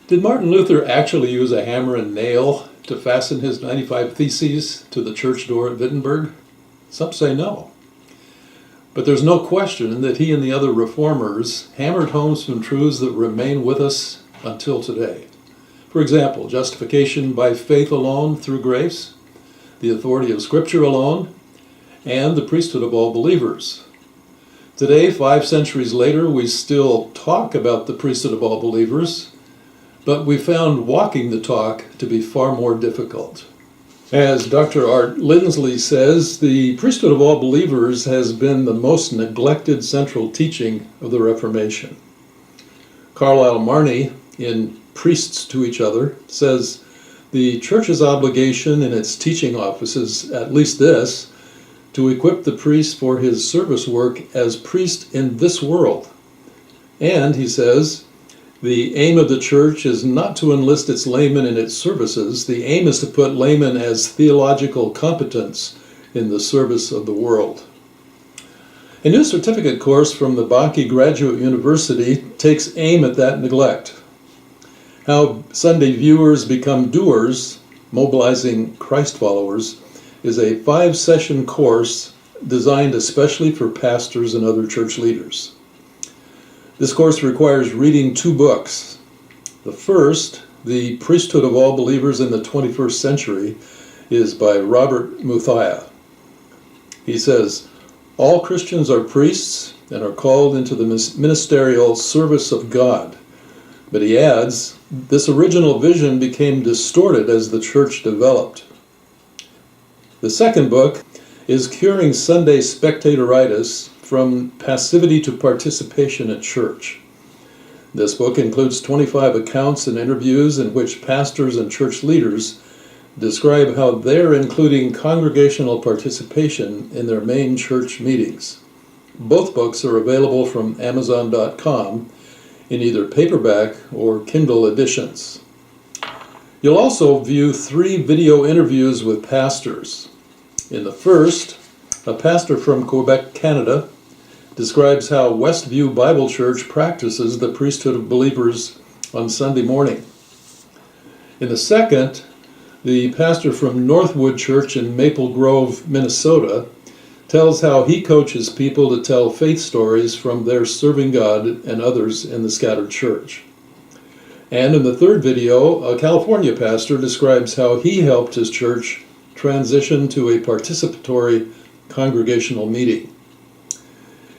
Did Martin Luther actually use a hammer and nail to fasten his 95 Theses to the church door at Wittenberg? Some say no. But there's no question that he and the other reformers hammered home some truths that remain with us until today. For example, justification by faith alone through grace, the authority of Scripture alone, and the priesthood of all believers. Today, 5 centuries later, we still talk about the priesthood of all believers, but we found walking the talk to be far more difficult. As Dr. Art Lindsley says, the priesthood of all believers has been the most neglected central teaching of the Reformation. Carlyle Marney, in Priests to Each Other, says, the church's obligation in its teaching office is at least this, to equip the priest for his service work as priest in this world. And, he says, the aim of the church is not to enlist its laymen in its services. The aim is to put laymen as theological competents in the service of the world. A new certificate course from the Bakke Graduate University takes aim at that neglect. How Sunday viewers become doers, mobilizing Christ followers, is a 5-session course designed especially for pastors and other church leaders. This course requires reading 2 books. The first, The Priesthood of All Believers in the 21st Century, is by Robert Muthiah. He says, all Christians are priests and are called into the ministerial service of God. But he adds, this original vision became distorted as the church developed. The second book is Curing Sunday Spectatoritis, From Passivity to Participation at Church. This book includes 25 accounts and interviews in which pastors and church leaders describe how they're including congregational participation in their main church meetings. Both books are available from Amazon.com in either paperback or Kindle editions. You'll also view 3 video interviews with pastors. In the first, a pastor from Quebec, Canada, describes how Westview Bible Church practices the priesthood of believers on Sunday morning. In the second, the pastor from Northwood Church in Maple Grove, Minnesota, tells how he coaches people to tell faith stories from their serving God and others in the scattered church. And in the third video, a California pastor describes how he helped his church transition to a participatory congregational meeting.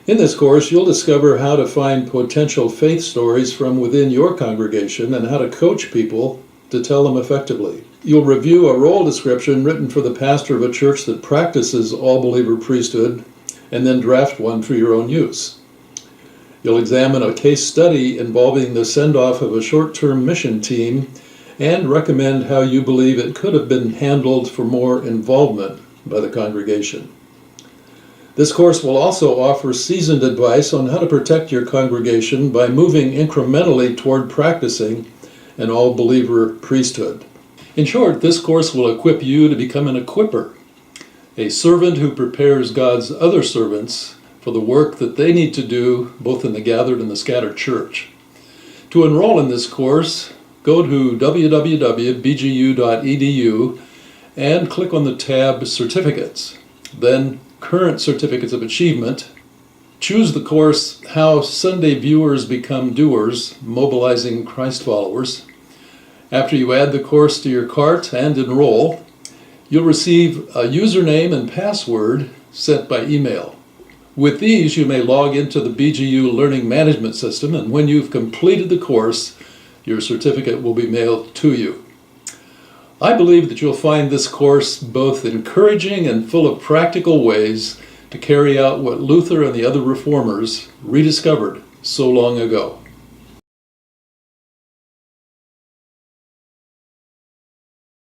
In this course, you'll discover how to find potential faith stories from within your congregation and how to coach people to tell them effectively. You'll review a role description written for the pastor of a church that practices all-believer priesthood and then draft one for your own use. You'll examine a case study involving the send-off of a short-term mission team and recommend how you believe it could have been handled for more involvement by the congregation. This course will also offer seasoned advice on how to protect your congregation by moving incrementally toward practicing an all-believer priesthood. In short, this course will equip you to become an equipper, a servant who prepares God's other servants for the work that they need to do both in the gathered and the scattered church. To enroll in this course, go to www.bgu.edu and click on the tab Certificates, then Current Certificates of Achievement. Choose the course How Sunday Viewers Become Doers, Mobilizing Christ Followers. After you add the course to your cart and enroll, you'll receive a username and password sent by email. With these, you may log into the BGU Learning Management System, and when you've completed the course, your certificate will be mailed to you. I believe that you'll find this course both encouraging and full of practical ways to carry out what Luther and the other reformers rediscovered so long ago.